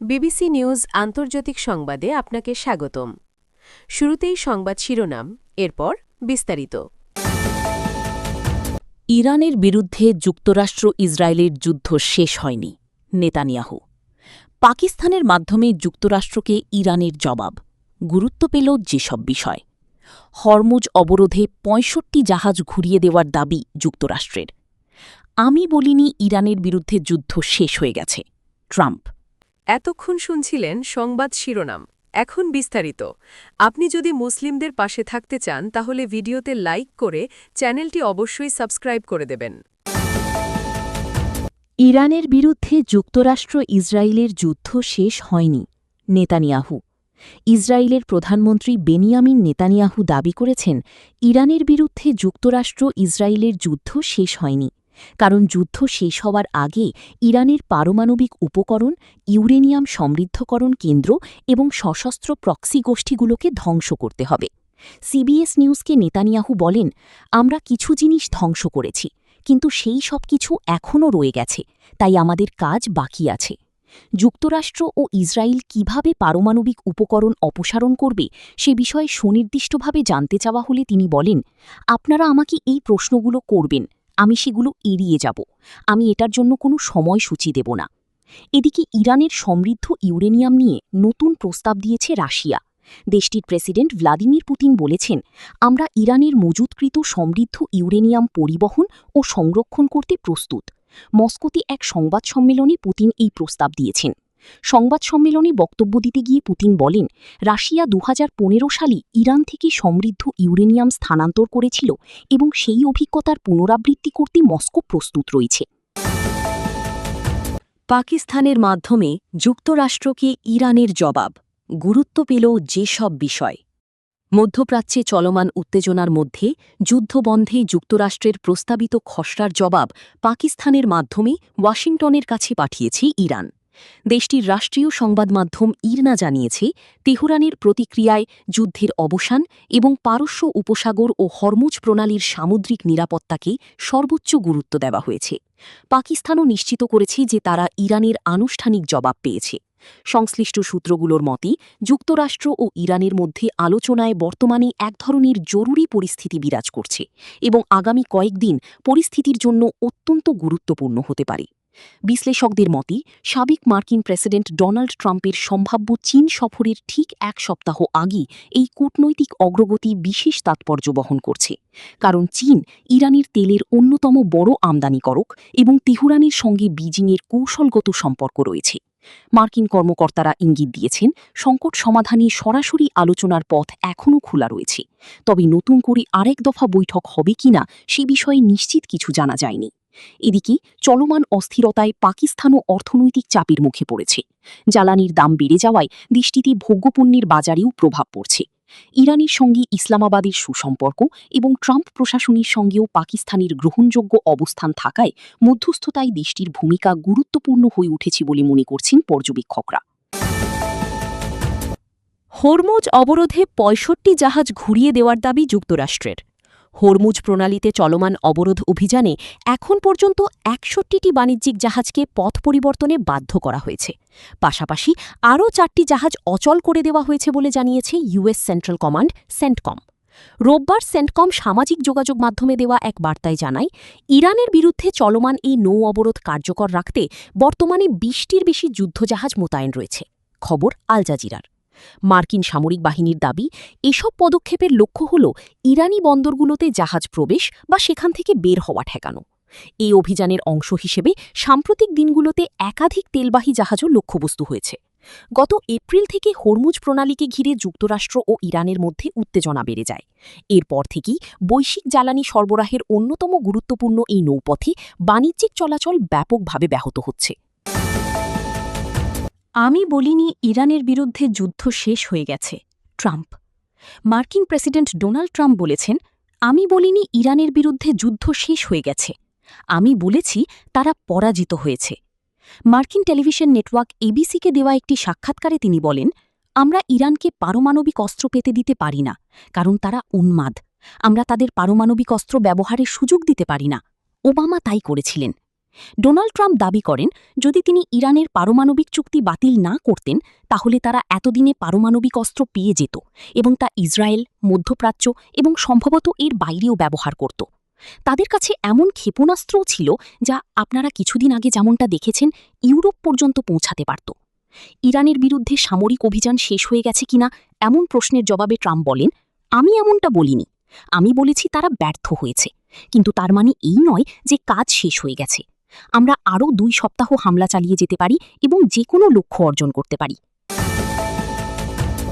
BBC news আন্তর্জাতিক সংবাদে আপনাকে স্বাগতম। শুরুতেই সংবাদ শিরোনাম, এরপর বিস্তারিত। ইরানের বিরুদ্ধে যুক্তরাষ্ট্র ইসরায়েলের যুদ্ধ শেষ হয়নি, নেতানিয়াহু। পাকিস্তানের মাধ্যমে যুক্তরাষ্ট্রকে ইরানের জবাব, গুরুত্ব পেল যেসব বিষয়। হরমুজ অবরোধে ৬৫ জাহাজ ঘুরিয়ে দেওয়ার দাবি যুক্তরাষ্ট্রের। আমি বলিনি ইরানের বিরুদ্ধে যুদ্ধ শেষ হয়ে গেছে, ট্রাম্প। এতক্ষণ শুনছিলেন সংবাদ শিরোনাম, এখন বিস্তারিত। আপনি যদি মুসলিমদের পাশে থাকতে চান তাহলে ভিডিওতে লাইক করে চ্যানেলটি অবশ্যই সাবস্ক্রাইব করে দেবেন। ইরানের বিরুদ্ধে যুক্তরাষ্ট্র ইসরায়েলের যুদ্ধ শেষ হয়নি, নেতানিয়াহু। ইসরায়েলের প্রধানমন্ত্রী বেনিয়ামিন নেতানিয়াহু দাবি করেছেন, ইরানের বিরুদ্ধে যুক্তরাষ্ট্র ইসরায়েলের যুদ্ধ শেষ হয়নি, কারণ যুদ্ধ শেষ হওয়ার আগে ইরানের পারমাণবিক উপকরণ, ইউরেনিয়াম সমৃদ্ধকরণ কেন্দ্র এবং সশস্ত্র প্রক্সি গোষ্ঠীগুলোকে ধ্বংস করতে হবে। সিবিএস নিউজকে নেতানিয়াহু বলেন, আমরা কিছু জিনিস ধ্বংস করেছি, কিন্তু সেই সব কিছু এখনও রয়ে গেছে, তাই আমাদের কাজ বাকি আছে। যুক্তরাষ্ট্র ও ইসরায়েল কিভাবে পারমাণবিক উপকরণ অপসারণ করবে সে বিষয়ে সুনির্দিষ্টভাবে জানতে চাওয়া হলে তিনি বলেন, আপনারা আমাকে এই প্রশ্নগুলো করবেন, আমি সেগুলো এড়িয়ে যাব। আমি এটার জন্য কোনো সময়সূচি দেব না। এদিকে ইরানের সমৃদ্ধ ইউরেনিয়াম নিয়ে নতুন প্রস্তাব দিয়েছে রাশিয়া। দেশটির প্রেসিডেন্ট ভ্লাদিমির পুতিন বলেছেন, আমরা ইরানের মজুতকৃত সমৃদ্ধ ইউরেনিয়াম পরিবহন ও সংরক্ষণ করতে প্রস্তুত। মস্কোতে এক সংবাদ সম্মেলনে পুতিন এই প্রস্তাব দিয়েছেন। সংবাদ সম্মেলনে বক্তব্য দিতে গিয়ে পুতিন বলেন, রাশিয়া ২০১৫ সালে ইরান থেকে সমৃদ্ধ ইউরেনিয়াম স্থানান্তর করেছিল এবং সেই অভিজ্ঞতার পুনরাবৃত্তি করতে মস্কো প্রস্তুত রয়েছে। পাকিস্তানের মাধ্যমে যুক্তরাষ্ট্রকে ইরানের জবাব, গুরুত্ব পেল যেসব বিষয়। মধ্যপ্রাচ্যে চলমান উত্তেজনার মধ্যে যুদ্ধবন্ধে যুক্তরাষ্ট্রের প্রস্তাবিত খসড়ার জবাব পাকিস্তানের মাধ্যমে ওয়াশিংটনের কাছে পাঠিয়েছে ইরান। দেশটির রাষ্ট্রীয় সংবাদ মাধ্যম ইরনা জানিয়েছে, তেহরানের প্রতিক্রিয়ায় যুদ্ধের অবসান এবং পারস্য উপসাগর ও হরমুজ প্রণালীর সামুদ্রিক নিরাপত্তাকে সর্বোচ্চ গুরুত্ব দেওয়া হয়েছে। পাকিস্তানও নিশ্চিত করেছে যে তারা ইরানের আনুষ্ঠানিক জবাব পেয়েছে। সংশ্লিষ্ট সূত্রগুলোর মতে, যুক্তরাষ্ট্র ও ইরানের মধ্যে আলোচনায় বর্তমানে এক ধরনের জরুরি পরিস্থিতি বিরাজ করছে এবং আগামী কয়েকদিন পরিস্থিতির জন্য অত্যন্ত গুরুত্বপূর্ণ হতে পারে। বিশ্লেষকদের মতে, সাবেক মার্কিন প্রেসিডেন্ট ডোনাল্ড ট্রাম্পের সম্ভাব্য চীন সফরের ঠিক এক সপ্তাহ আগে এই কূটনৈতিক অগ্রগতি বিশেষ তাৎপর্য বহন করছে, কারণ চীন ইরানের তেলের অন্যতম বড় আমদানিকারক এবং তেহরানের সঙ্গে বিজিংয়ের কৌশলগত সম্পর্ক রয়েছে। মার্কিন কর্মকর্তারা ইঙ্গিত দিয়েছেন, সংকট সমাধানে সরাসরি আলোচনার পথ এখনও খোলা রয়েছে, তবে নতুন করে আরেক দফা বৈঠক হবে কিনা সে বিষয়ে নিশ্চিত কিছু জানা যায়নি। এদিকে চলমান অস্থিরতায় পাকিস্তানও অর্থনৈতিক চাপের মুখে পড়েছে। জ্বালানির দাম বেড়ে যাওয়ায় দেশটিতে ভোগ্যপণ্যের বাজারেও প্রভাব পড়ছে। ইরানের সঙ্গে ইসলামাবাদের সুসম্পর্ক এবং ট্রাম্প প্রশাসনের সঙ্গেও পাকিস্তানের গ্রহণযোগ্য অবস্থান থাকায় মধ্যস্থতায় দেশটির ভূমিকা গুরুত্বপূর্ণ হয়ে উঠেছে বলে মনে করছেন পর্যবেক্ষকরা। হরমুজ অবরোধে ৬৫ জাহাজ ঘুরিয়ে দেওয়ার দাবি যুক্তরাষ্ট্রের। হরমুজ প্রণালীতে চলমান অবরোধ অভিযানে এখন পর্যন্ত ৬১টি বাণিজ্যিক জাহাজকে পথ পরিবর্তনে বাধ্য করা হয়েছে। পাশাপাশি আরও ৪টি জাহাজ অচল করে দেওয়া হয়েছে বলে জানিয়েছে ইউএস সেন্ট্রাল কমান্ড, সেন্টকম। রোববার সেন্টকম সামাজিক যোগাযোগ মাধ্যমে দেওয়া এক বার্তায় জানায়, ইরানের বিরুদ্ধে চলমান এই নৌ অবরোধ কার্যকর রাখতে বর্তমানে ২০টির বেশি যুদ্ধজাহাজ মোতায়েন রয়েছে। খবর আল জাজিরার। মার্কিন সামরিক বাহিনীর দাবি, এসব পদক্ষেপের লক্ষ্য হল ইরানি বন্দরগুলোতে জাহাজ প্রবেশ বা সেখান থেকে বের হওয়া ঠেকানো। এই অভিযানের অংশ হিসেবে সাম্প্রতিক দিনগুলোতে একাধিক তেলবাহী জাহাজও লক্ষ্যবস্তু হয়েছে। গত এপ্রিল থেকে হরমুজ প্রণালীকে ঘিরে যুক্তরাষ্ট্র ও ইরানের মধ্যে উত্তেজনা বেড়ে যায়। এরপর থেকেই বৈশ্বিক জ্বালানি সরবরাহের অন্যতম গুরুত্বপূর্ণ এই নৌপথে বাণিজ্যিক চলাচল ব্যাপকভাবে ব্যাহত হচ্ছে। আমি বলিনি ইরানের বিরুদ্ধে যুদ্ধ শেষ হয়ে গেছে, ট্রাম্প। মার্কিন প্রেসিডেন্ট ডোনাল্ড ট্রাম্প বলেছেন, আমি বলিনি ইরানের বিরুদ্ধে যুদ্ধ শেষ হয়ে গেছে, আমি বলেছি তারা পরাজিত হয়েছে। মার্কিন টেলিভিশন নেটওয়ার্ক এবিসিকে দেওয়া একটি সাক্ষাৎকারে তিনি বলেন, আমরা ইরানকে পারমাণবিক অস্ত্র পেতে দিতে পারি না, কারণ তারা উন্মাদ। আমরা তাদের পারমাণবিক অস্ত্র ব্যবহারের সুযোগ দিতে পারি না। ওবামা তাই করেছিলেন। ডোনাল্ড ট্রাম্প দাবি করেন, যদি তিনি ইরানের পারমাণবিক চুক্তি বাতিল না করতেন তাহলে তারা এতদিনে পারমাণবিক অস্ত্র পেয়ে যেত এবং তা ইসরায়েল, মধ্যপ্রাচ্য এবং সম্ভবত এর বাইরেও ব্যবহার করত। তাদের কাছে এমন ক্ষেপণাস্ত্রও ছিল যা আপনারা কিছুদিন আগে যেমনটা দেখেছেন ইউরোপ পর্যন্ত পৌঁছাতে পারত। ইরানের বিরুদ্ধে সামরিক অভিযান শেষ হয়ে গেছে কিনা এমন প্রশ্নের জবাবে ট্রাম্প বলেন, আমি এমনটা বলিনি, আমি বলেছি তারা ব্যর্থ হয়েছে, কিন্তু তার মানে এই নয় যে কাজ শেষ হয়ে গেছে। আমরা আরও 2 সপ্তাহ হামলা চালিয়ে যেতে পারি এবং যে কোনো লক্ষ্য অর্জন করতে পারি।